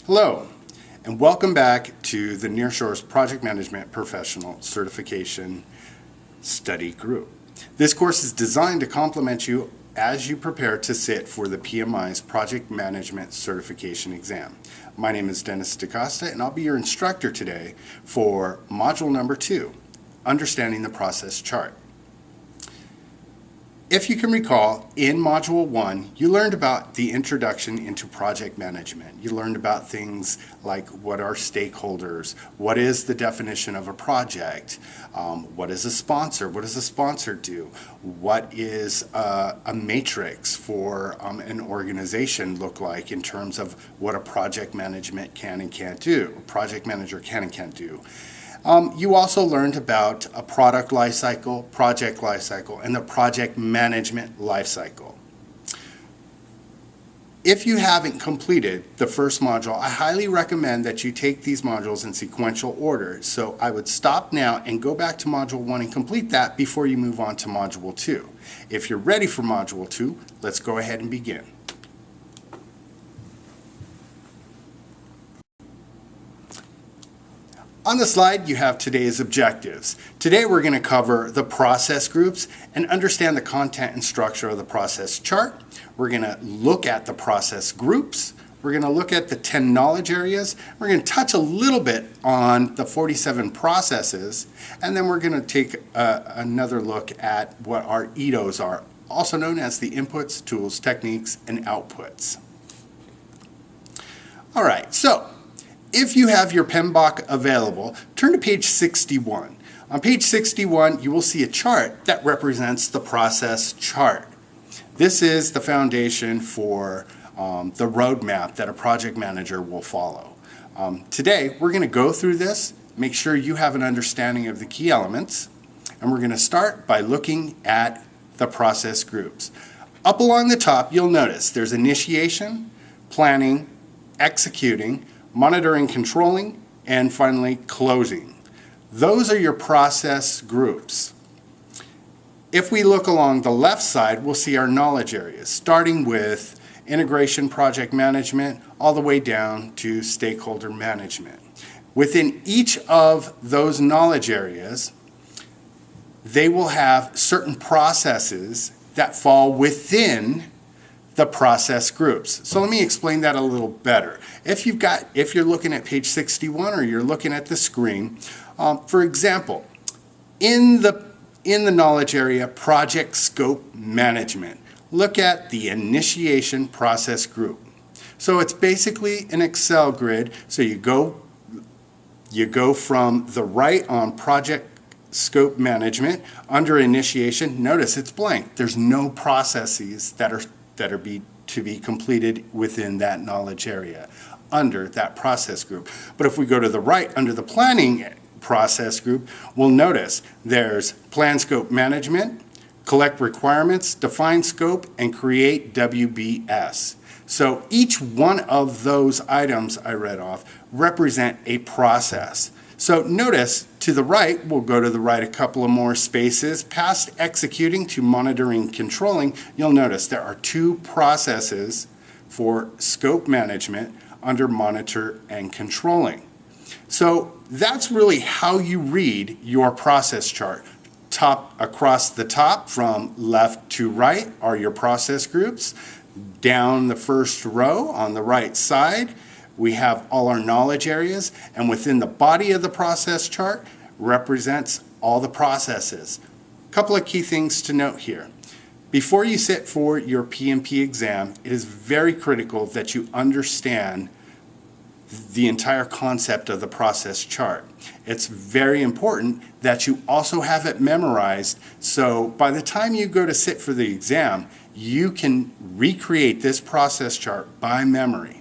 Hello, and welcome back to the Nearshore's Project Management Professional Certification Study Group. This course is designed to complement you as you prepare to sit for the PMI's Project Management Certification exam. My name is Dennis DaCosta, and I'll be your instructor today for Module Number 2, Understanding the Process Chart. If you can recall, in Module 1, you learned about the introduction into project management. You learned about things like what are stakeholders, what is the definition of a project, what is a sponsor, what does a sponsor do, what is a matrix for an organization look like in terms of what a project management can and can't do, a project manager can and can't do. You also learned about a product lifecycle, project lifecycle, and the project management lifecycle. If you haven't completed the first module, I highly recommend that you take these modules in sequential order. So I would stop now and go back to Module 1 and complete that before you move on to Module 2. If you're ready for Module 2, let's go ahead and begin. On the slide, you have today's objectives. Today, we're going to cover the process groups and understand the content and structure of the process chart. We're going to look at the process groups. We're going to look at the 10 knowledge areas. We're going to touch a little bit on the 47 processes, and then we're going to take another look at what our EDOs are, also known as the inputs, tools, techniques, and outputs. All right, so if you have your PMBOK available, turn to page 61. On page 61, you will see a chart that represents the process chart. This is the foundation for the roadmap that a project manager will follow. Today, we're going to go through this, make sure you have an understanding of the key elements, and we're going to start by looking at the process groups. Up along the top, you'll notice there's initiation, planning, executing, monitoring, controlling, and finally closing. Those are your process groups. If we look along the left side, we'll see our knowledge areas, starting with integration project management all the way down to stakeholder management. Within each of those knowledge areas, they will have certain processes that fall within the process groups. So let me explain that a little better. If you're looking at page 61 or you're looking at the screen, for example, in the knowledge area, project scope management, look at the initiation process group. So it's basically an Excel grid. So you go from the right on project scope management under initiation. Notice it's blank. There's no processes that are to be completed within that knowledge area under that process group. But if we go to the right under the planning process group, we'll notice there's plan scope management, collect requirements, define scope, and create WBS. So each one of those items I read off represent a process. So notice to the right, we'll go to the right a couple of more spaces. Past executing to monitoring, controlling, you'll notice there are two processes for scope management under monitor and controlling. So that's really how you read your process chart. Across the top from left to right are your process groups. Down the first row on the right side, we have all our knowledge areas, and within the body of the process chart represents all the processes. A couple of key things to note here. Before you sit for your PMP exam, it is very critical that you understand the entire concept of the process chart. It's very important that you also have it memorized, so by the time you go to sit for the exam, you can recreate this process chart by memory.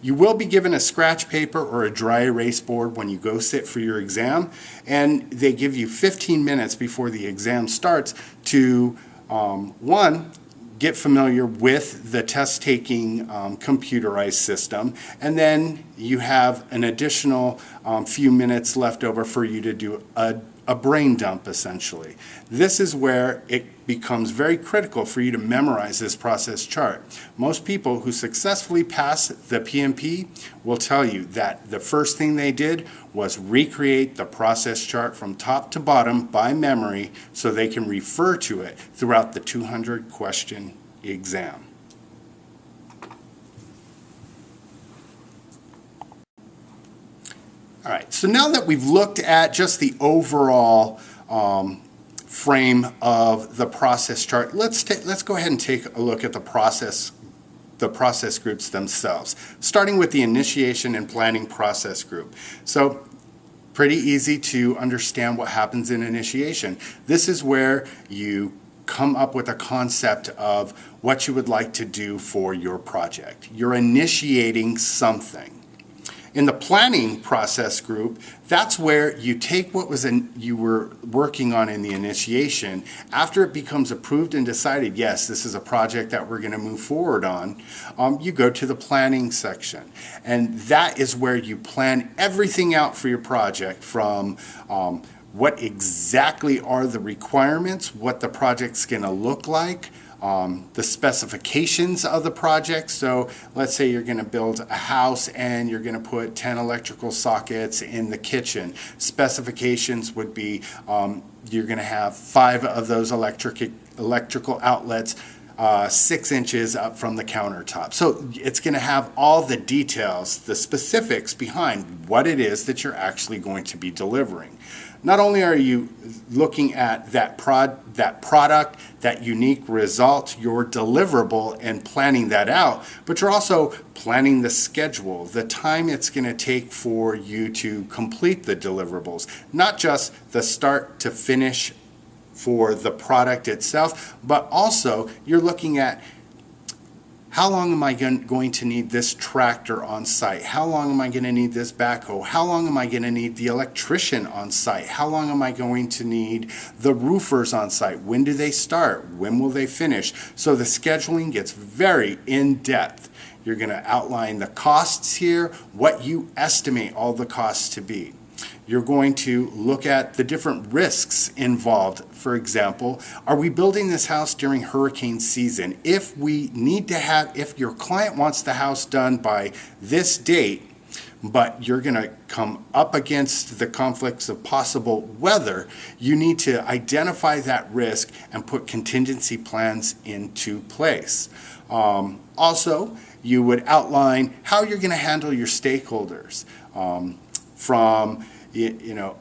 You will be given a scratch paper or a dry erase board when you go sit for your exam, and they give you 15 minutes before the exam starts to, one, get familiar with the test-taking computerized system, and then you have an additional few minutes left over for you to do a brain dump, essentially. This is where it becomes very critical for you to memorize this process chart. Most people who successfully pass the PMP will tell you that the first thing they did was recreate the process chart from top to bottom by memory so they can refer to it throughout the 200-question exam. All right, so now that we've looked at just the overall frame of the process chart, let's go ahead and take a look at the process groups themselves, starting with the initiation and planning process group. So pretty easy to understand what happens in initiation. This is where you come up with a concept of what you would like to do for your project. You're initiating something. In the planning process group, that's where you take what you were working on in the initiation. After it becomes approved and decided, yes, this is a project that we're going to move forward on, you go to the planning section. And that is where you plan everything out for your project, from what exactly are the requirements, what the project's going to look like, the specifications of the project. So let's say you're going to build a house and you're going to put 10 electrical sockets in the kitchen. Specifications would be you're going to have 5 of those electrical outlets 6 inches up from the countertop. So it's going to have all the details, the specifics behind what it is that you're actually going to be delivering. Not only are you looking at that product, that unique result, your deliverable, and planning that out, but you're also planning the schedule, the time it's going to take for you to complete the deliverables, not just the start to finish for the product itself, but also you're looking at how long am I going to need this tractor on site? How long am I going to need this backhoe? How long am I going to need the electrician on site? How long am I going to need the roofers on site? When do they start? When will they finish? So the scheduling gets very in-depth. You're going to outline the costs here, what you estimate all the costs to be. You're going to look at the different risks involved. For example, are we building this house during hurricane season? If your client wants the house done by this date, but you're going to come up against the conflicts of possible weather, you need to identify that risk and put contingency plans into place. Also, you would outline how you're going to handle your stakeholders.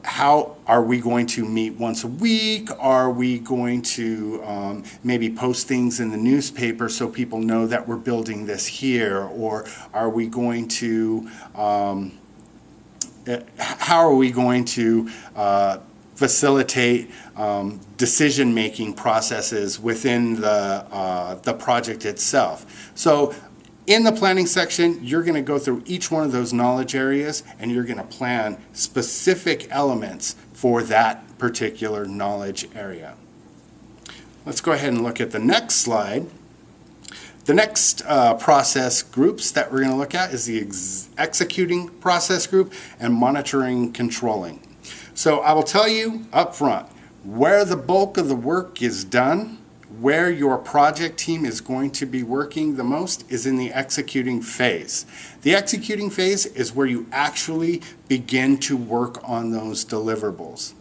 How are we going to meet once a week? Are we going to maybe post things in the newspaper so people know that we're building this here? Or are we going to, how are we going to facilitate decision-making processes within the project itself? So in the planning section, you're going to go through each one of those knowledge areas and you're going to plan specific elements for that particular knowledge area. Let's go ahead and look at the next slide. The next process groups that we're going to look at is the executing process group and monitoring controlling. So I will tell you up front, where the bulk of the work is done, where your project team is going to be working the most is in the executing phase. The executing phase is where you actually begin to work on those deliverables.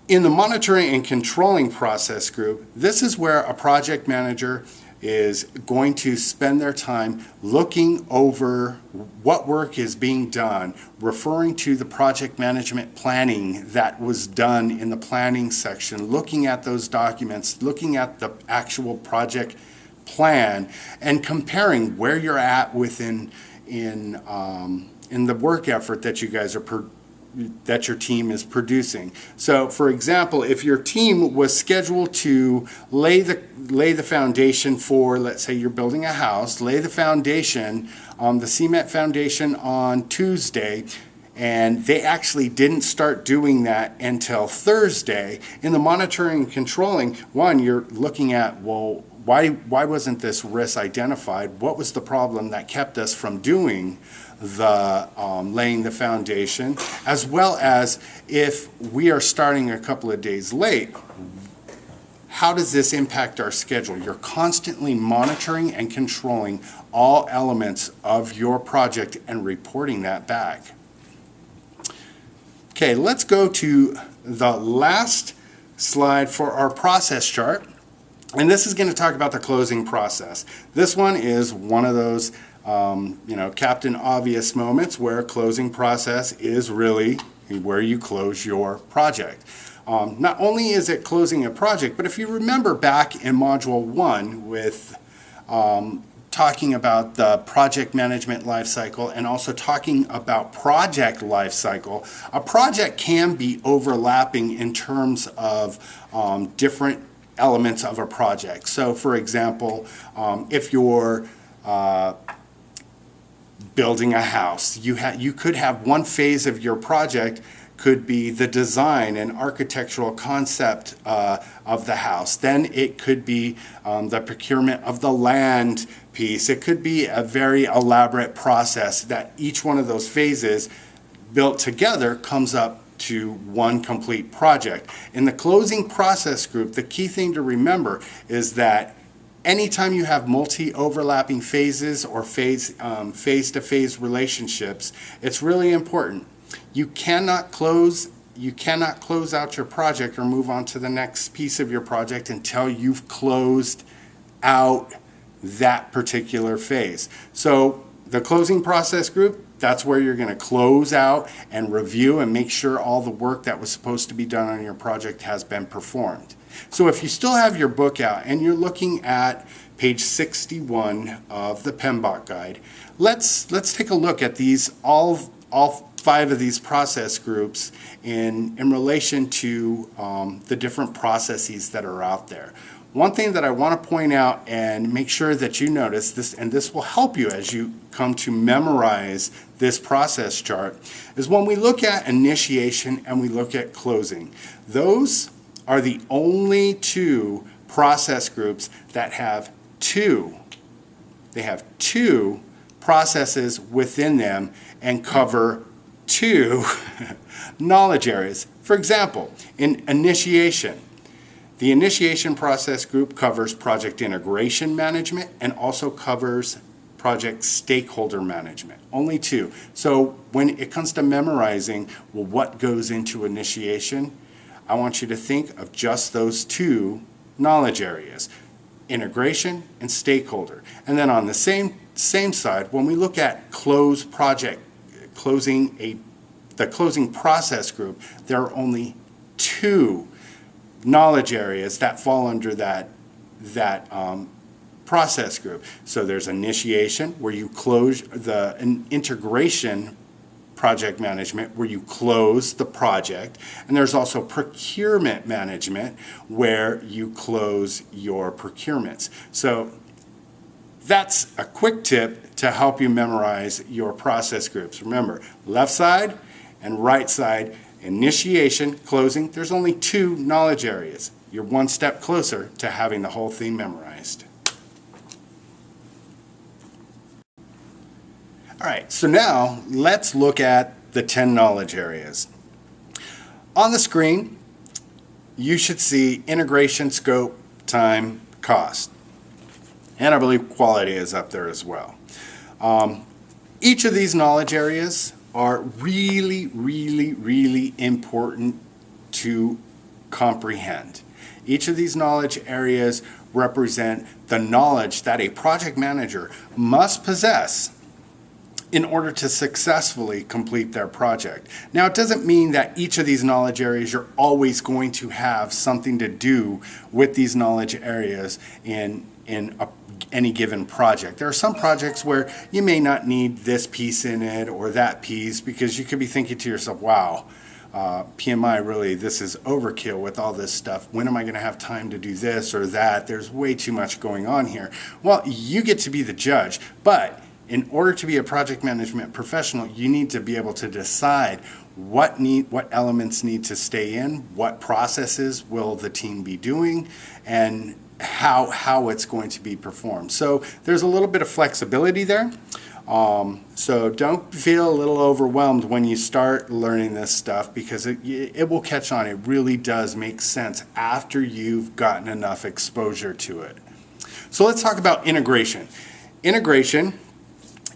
In the monitoring and controlling process group, this is where a project manager is going to spend their time looking over what work is being done, referring to the project management planning that was done in the planning section, looking at those documents, looking at the actual project plan, and comparing where you're at within in the work effort that you guys are your team is producing. So for example, if your team was scheduled to lay the foundation for, let's say you're building a house, lay the foundation, the cement foundation on Tuesday, and they actually didn't start doing that until Thursday, in the monitoring and controlling, one, you're looking at, well, why wasn't this risk identified? What was the problem that kept us from doing the laying the foundation? As well as, if we are starting a couple of days late, how does this impact our schedule? You're constantly monitoring and controlling all elements of your project and reporting that back. Okay, let's go to the last slide for our process chart. And this is going to talk about the closing process. This one is one of those Captain Obvious moments where closing process is really where you close your project. Not only is it closing a project, but if you remember back in Module 1 with talking about the project management lifecycle and also talking about project lifecycle, a project can be overlapping in terms of different elements of a project. So for example, if you're building a house, you could have one phase of your project could be the design and architectural concept of the house. Then it could be the procurement of the land piece. It could be a very elaborate process that each one of those phases built together comes up to one complete project. In the closing process group, the key thing to remember is that anytime you have multi-overlapping phases or phase-to-phase relationships, it's really important. You cannot close out your project or move on to the next piece of your project until you've closed out that particular phase. So the closing process group, that's where you're going to close out and review and make sure all the work that was supposed to be done on your project has been performed. So if you still have your book out and you're looking at page 61 of the PMBOK guide, let's take a look at these all 5 of these process groups in relation to the different processes that are out there. One thing that I want to point out and make sure that you notice this, and this will help you as you come to memorize this process chart, is when we look at initiation and we look at closing. Those are the only 2 process groups that have two processes within them and cover 2 knowledge areas. For example, in initiation, the initiation process group covers project integration management and also covers project stakeholder management. Only 2. So when it comes to memorizing, well, what goes into initiation, I want you to think of just those 2 knowledge areas, integration and stakeholder. And then on the same side, when we look at the closing process group, there are only 2 knowledge areas that fall under that process group. So there's initiation, where you close the integration project management, where you close the project, and there's also procurement management, where you close your procurements. So that's a quick tip to help you memorize your process groups. Remember, left side and right side, initiation, closing, there's only 2 knowledge areas. You're one step closer to having the whole thing memorized. All right, so now let's look at the 10 knowledge areas. On the screen, you should see integration, scope, time, cost. And I believe quality is up there as well. Each of these knowledge areas are really, really, really important to comprehend. Each of these knowledge areas represent the knowledge that a project manager must possess in order to successfully complete their project. Now, it doesn't mean that each of these knowledge areas you're always going to have something to do with these knowledge areas in a any given project. There are some projects where you may not need this piece in it or that piece, because you could be thinking to yourself, wow, PMI, really, this is overkill with all this stuff. When am I going to have time to do this or that? There's way too much going on here. Well, you get to be the judge, but in order to be a project management professional, you need to be able to decide what elements need to stay in, what processes will the team be doing, and how it's going to be performed. So there's a little bit of flexibility there. So don't feel a little overwhelmed when you start learning this stuff, because it will catch on. It really does make sense after you've gotten enough exposure to it. So let's talk about integration. Integration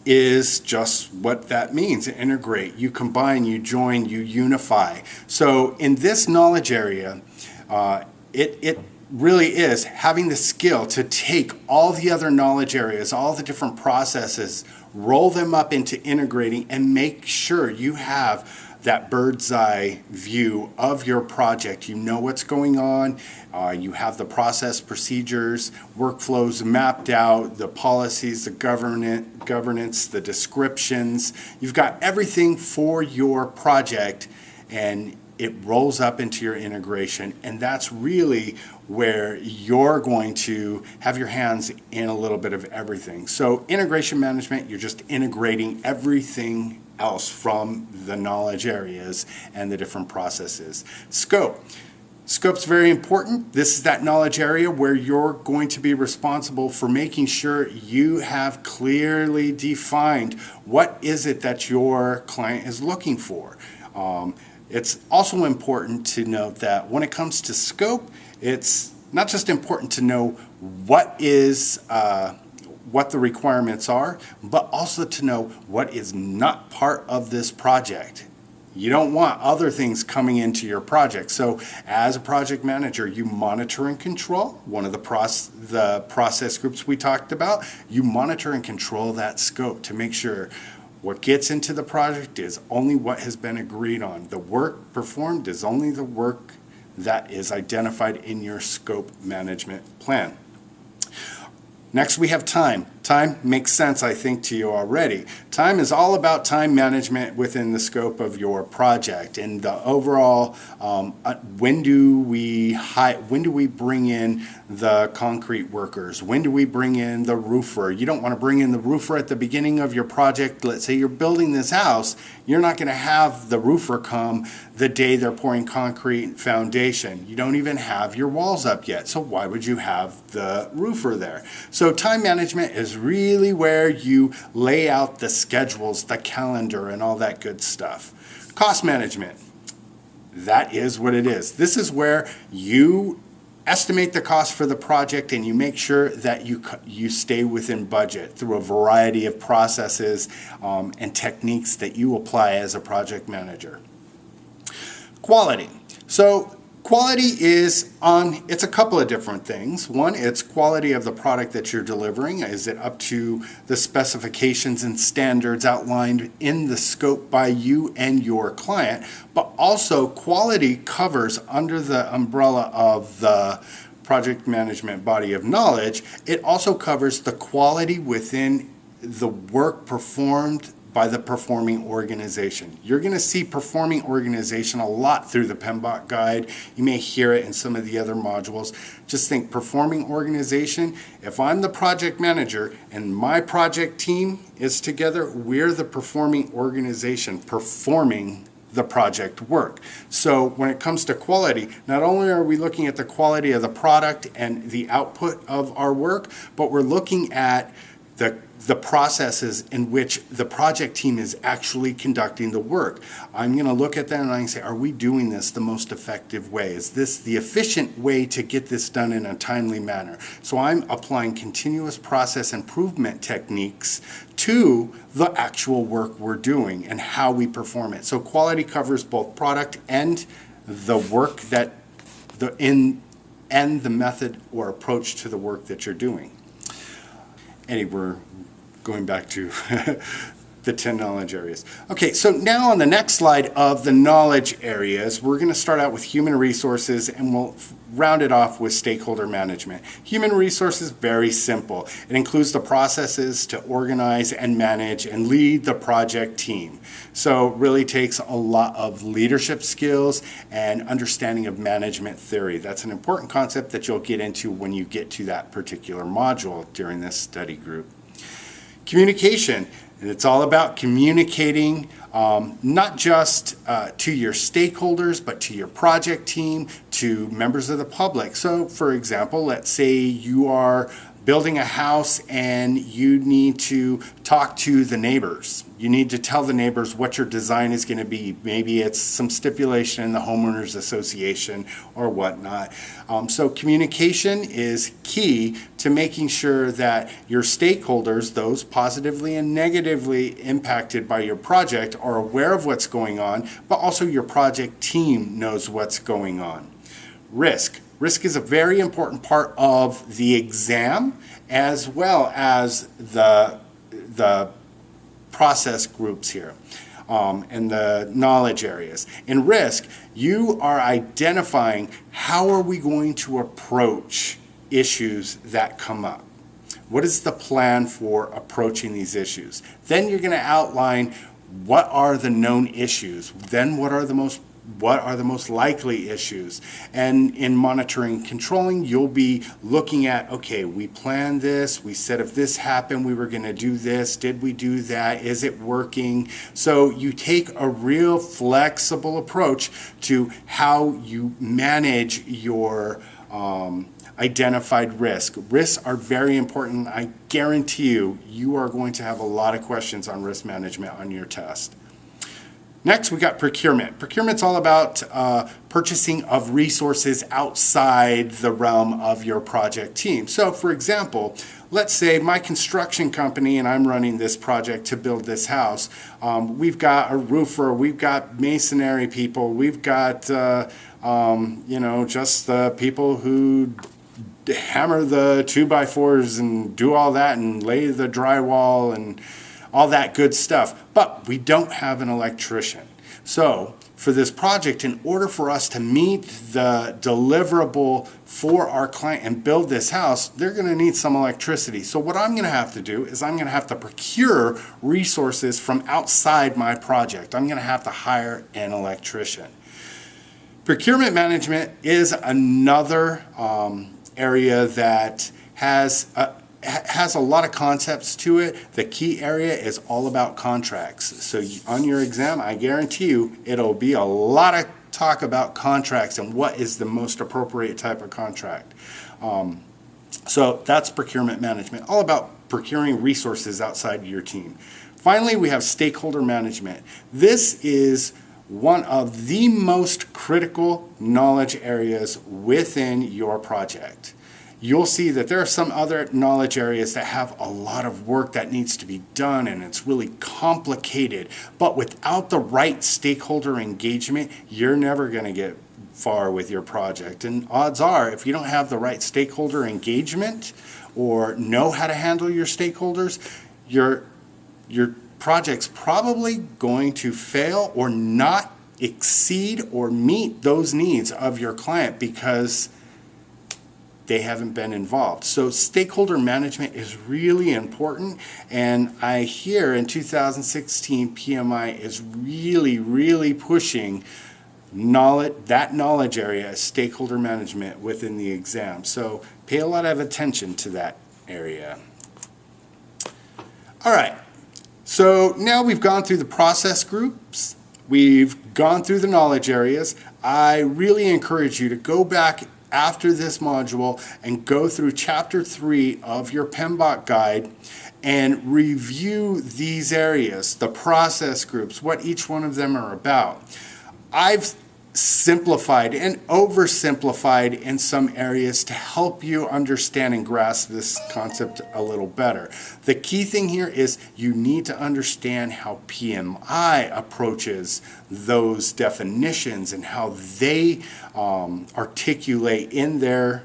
is just what that means. Integrate. You combine, you join, you unify. So in this knowledge area, it really is having the skill to take all the other knowledge areas, all the different processes, roll them up into integrating, and make sure you have that bird's eye view of your project. You know what's going on. You have the process, procedures, workflows mapped out, the policies, the governance, the descriptions. You've got everything for your project, and it rolls up into your integration. And that's really where you're going to have your hands in a little bit of everything. So integration management, you're just integrating everything else from the knowledge areas and the different processes. Scope. Scope's very important. This is that knowledge area where you're going to be responsible for making sure you have clearly defined what is it that your client is looking for. It's also important to note that when it comes to scope, it's not just important to know what the requirements are, but also to know what is not part of this project. You don't want other things coming into your project. So as a project manager, you monitor and control. One of the process groups we talked about, you monitor and control that scope to make sure what gets into the project is only what has been agreed on. The work performed is only the work that is identified in your scope management plan. Next, we have time. Time makes sense, I think, to you already. Time is all about time management within the scope of your project, and the overall when do we bring in the concrete workers? When do we bring in the roofer? You don't want to bring in the roofer at the beginning of your project. Let's say you're building this house. You're not going to have the roofer come the day they're pouring concrete foundation. You don't even have your walls up yet, so why would you have the roofer there? So time management is really where you lay out the schedules, the calendar, and all that good stuff. Cost management, that is what it is. This is where you estimate the cost for the project and you make sure that you stay within budget through a variety of processes and techniques that you apply as a project manager. Quality. So quality it's a couple of different things. One, it's quality of the product that you're delivering. Is it up to the specifications and standards outlined in the scope by you and your client? But also, quality covers under the umbrella of the project management body of knowledge. It also covers the quality within the work performed by the performing organization. You're going to see performing organization a lot through the PMBOK guide. You may hear it in some of the other modules. Just think performing organization. If I'm the project manager and my project team is together, we're the performing organization performing the project work. So when it comes to quality, not only are we looking at the quality of the product and the output of our work, but we're looking at the processes in which the project team is actually conducting the work. I'm going to look at that and I can say, are we doing this the most effective way? Is this the efficient way to get this done in a timely manner? So I'm applying continuous process improvement techniques to the actual work we're doing and how we perform it. So quality covers both product and the work and the method or approach to the work that you're doing. Anyway, we're going back to The 10 knowledge areas. Okay, so now on the next slide of the knowledge areas, we're going to start out with human resources and we'll round it off with stakeholder management. Human resources, very simple. It includes the processes to organize and manage and lead the project team. So it really takes a lot of leadership skills and understanding of management theory. That's an important concept that you'll get into when you get to that particular module during this study group. Communication. And it's all about communicating not just to your stakeholders, but to your project team, to members of the public. So, for example, let's say you are building a house and you need to talk to the neighbors. You need to tell the neighbors what your design is going to be. Maybe it's some stipulation in the homeowners association or whatnot. So communication is key to making sure that your stakeholders, those positively and negatively impacted by your project, are aware of what's going on, but also your project team knows what's going on. Risk. Risk is a very important part of the exam as well as the process groups here and the knowledge areas. In risk, you are identifying how are we going to approach issues that come up. What is the plan for approaching these issues? Then you're going to outline what are the known issues. Then what are the most likely issues? And in monitoring and controlling, you'll be looking at, okay, we planned this, we said if this happened, we were going to do this, did we do that, is it working? So you take a real flexible approach to how you manage your identified risk. Risks are very important. I guarantee you, you are going to have a lot of questions on risk management on your test. Next, we got procurement. Procurement's all about purchasing of resources outside the realm of your project team. So, for example, let's say my construction company and I'm running this project to build this house. We've got a roofer, we've got masonry people, we've got, just the people who hammer the 2x4s and do all that and lay the drywall and all that good stuff, but we don't have an electrician. So for this project, in order for us to meet the deliverable for our client and build this house, they're going to need some electricity. So what I'm going to have to do is I'm going to have to procure resources from outside my project. I'm going to have to hire an electrician. Procurement management is another area that has a lot of concepts to it. The key area is all about contracts. So on your exam, I guarantee you, it'll be a lot of talk about contracts and what is the most appropriate type of contract. So that's procurement management, all about procuring resources outside your team. Finally, we have stakeholder management. This is one of the most critical knowledge areas within your project. You'll see that there are some other knowledge areas that have a lot of work that needs to be done and it's really complicated. But without the right stakeholder engagement, you're never going to get far with your project. And odds are, if you don't have the right stakeholder engagement or know how to handle your stakeholders, your project's probably going to fail or not exceed or meet those needs of your client because they haven't been involved. So stakeholder management is really important, and I hear in 2016 PMI is really pushing that knowledge area, stakeholder management, within the exam. So pay a lot of attention to that area. All right, so now we've gone through the process groups, we've gone through the knowledge areas. I really encourage you to go back after this module and go through chapter 3 of your PMBOK guide and review these areas, the process groups, what each one of them are about. I've simplified and oversimplified in some areas to help you understand and grasp this concept a little better. The key thing here is you need to understand how PMI approaches those definitions and how they articulate in their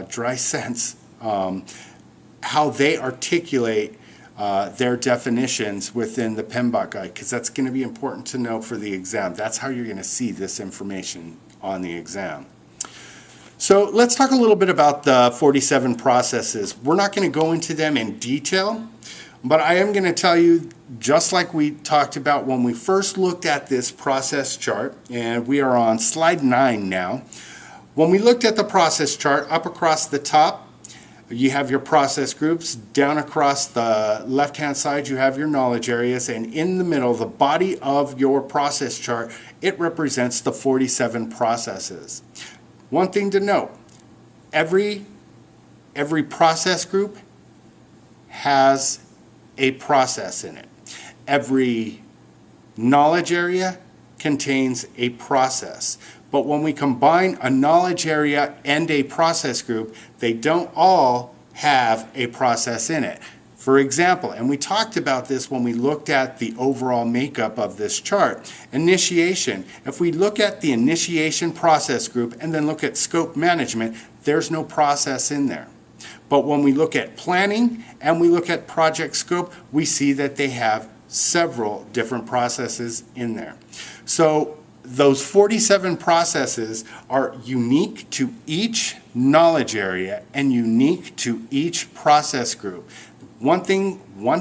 dry sense, how they articulate their definitions within the PMBOK guide, because that's going to be important to know for the exam. That's how you're going to see this information on the exam. So let's talk a little bit about the 47 processes. We're not going to go into them in detail, but I am going to tell you, just like we talked about when we first looked at this process chart, and we are on slide 9 now. When we looked at the process chart, up across the top, you have your process groups. Down across the left-hand side, you have your knowledge areas. And in the middle, the body of your process chart, it represents the 47 processes. One thing to note, every process group has a process in it. Every knowledge area contains a process. But when we combine a knowledge area and a process group, they don't all have a process in it. For example, and we talked about this when we looked at the overall makeup of this chart, initiation. If we look at the initiation process group and then look at scope management, there's no process in there. But when we look at planning and we look at project scope, we see that they have several different processes in there. So those 47 processes are unique to each knowledge area and unique to each process group. One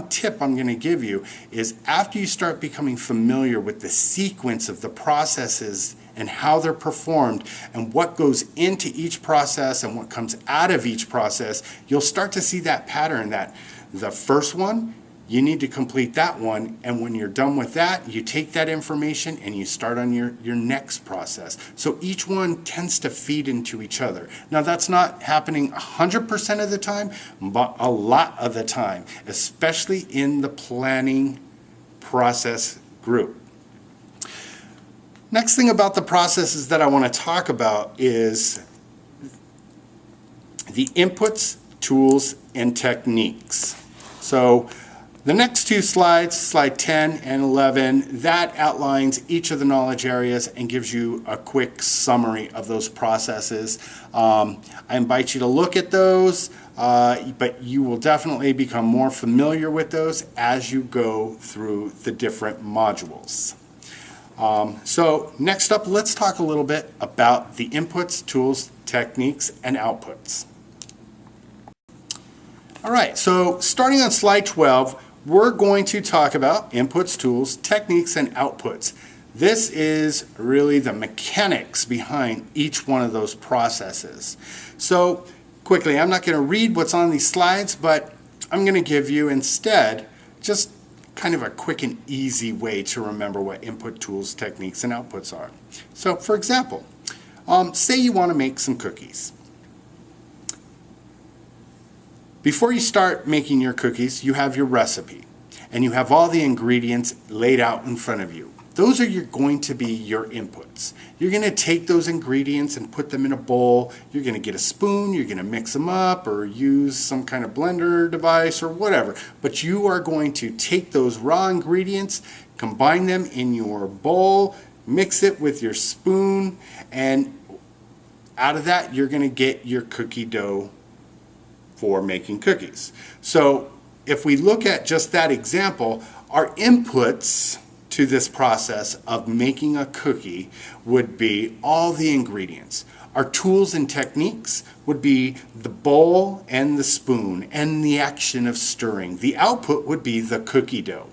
tip I'm going to give you is, after you start becoming familiar with the sequence of the processes and how they're performed and what goes into each process and what comes out of each process, you'll start to see that pattern that the first one, you need to complete that one, and when you're done with that, you take that information and you start on your next process. So each one tends to feed into each other. Now, that's not happening 100% of the time, but a lot of the time, especially in the planning process group. Next thing about the processes that I want to talk about is the inputs, tools, and techniques. So the next two slides, slide 10 and 11, that outlines each of the knowledge areas and gives you a quick summary of those processes. I invite you to look at those, but you will definitely become more familiar with those as you go through the different modules. So next up, let's talk a little bit about the inputs, tools, techniques, and outputs. All right, so starting on slide 12, we're going to talk about inputs, tools, techniques, and outputs. This is really the mechanics behind each one of those processes. So quickly, I'm not going to read what's on these slides, but I'm going to give you instead just kind of a quick and easy way to remember what input, tools, techniques, and outputs are. So for example, say you want to make some cookies. Before you start making your cookies, you have your recipe and you have all the ingredients laid out in front of you. Those are going to be your inputs. You're going to take those ingredients and put them in a bowl. You're going to get a spoon, you're going to mix them up or use some kind of blender device or whatever. But you are going to take those raw ingredients, combine them in your bowl, mix it with your spoon, and out of that you're going to get your cookie dough for making cookies. So if we look at just that example, our inputs to this process of making a cookie would be all the ingredients. Our tools and techniques would be the bowl and the spoon and the action of stirring. The output would be the cookie dough.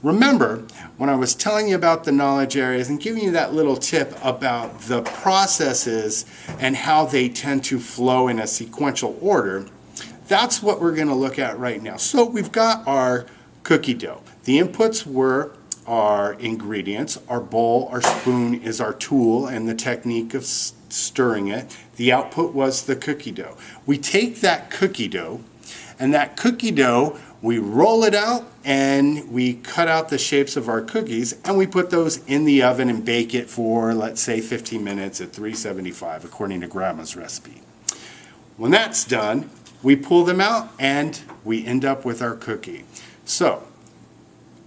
Remember, when I was telling you about the knowledge areas and giving you that little tip about the processes and how they tend to flow in a sequential order, that's what we're going to look at right now. So we've got our cookie dough. The inputs were our ingredients. Our bowl, our spoon is our tool and the technique of stirring it. The output was the cookie dough. We take that cookie dough, and that cookie dough, we roll it out and we cut out the shapes of our cookies and we put those in the oven and bake it for, let's say, 15 minutes at 375 according to Grandma's recipe. When that's done, we pull them out and we end up with our cookie. So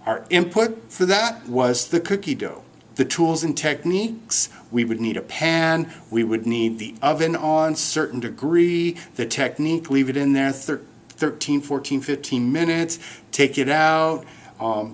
our input for that was the cookie dough. The tools and techniques, we would need a pan, we would need the oven on a certain degree, the technique, leave it in there 30 13, 14, 15 minutes, take it out,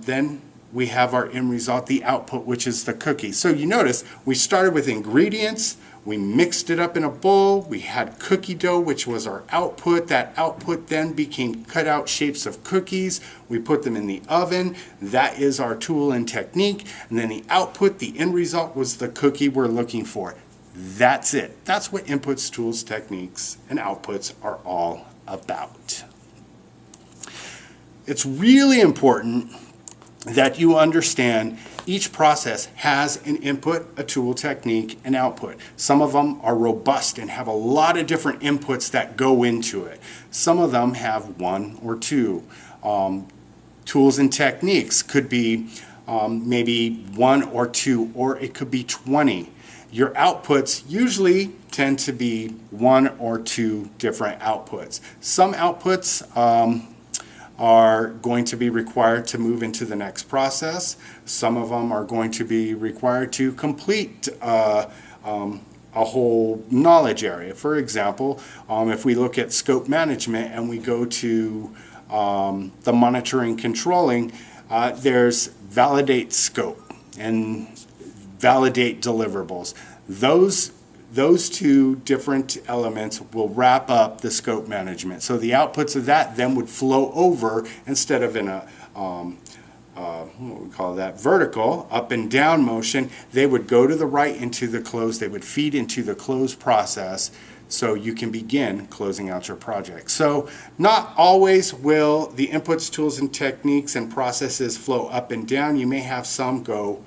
then we have our end result, the output, which is the cookie. So you notice we started with ingredients, we mixed it up in a bowl, we had cookie dough, which was our output. That output then became cut out shapes of cookies. We put them in the oven. That is our tool and technique. And then the output, the end result, was the cookie we're looking for. That's it. That's what inputs, tools, techniques, and outputs are all about. It's really important that you understand each process has an input, a tool, technique, and output. Some of them are robust and have a lot of different inputs that go into it. Some of them have one or two. Tools and techniques could be maybe one or two, or it could be 20. Your outputs usually tend to be one or two different outputs. Some outputs are going to be required to move into the next process. Some of them are going to be required to complete a whole knowledge area. For example, if we look at scope management and we go to the monitoring controlling, there's validate scope and validate deliverables. Those two different elements will wrap up the scope management. So the outputs of that then would flow over, instead of in a what we call that, vertical up and down motion, they would go to the right into the close. They would feed into the close process, so you can begin closing out your project. So not always will the inputs, tools, and techniques and processes flow up and down. You may have some go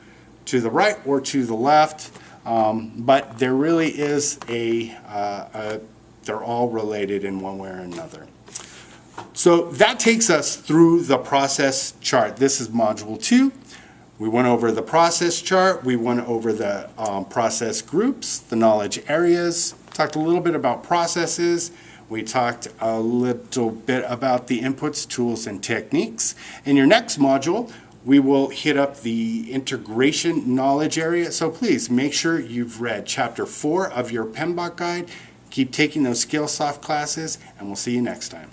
to the right or to the left. But there really is they're all related in one way or another. So that takes us through the process chart. This is module 2. We went over the process chart. We went over the process groups, the knowledge areas, talked a little bit about processes. We talked a little bit about the inputs, tools, and techniques. In your next module, we will hit up the integration knowledge area. So please make sure you've read chapter 4 of your PMBOK guide. Keep taking those SkillSoft classes, and we'll see you next time.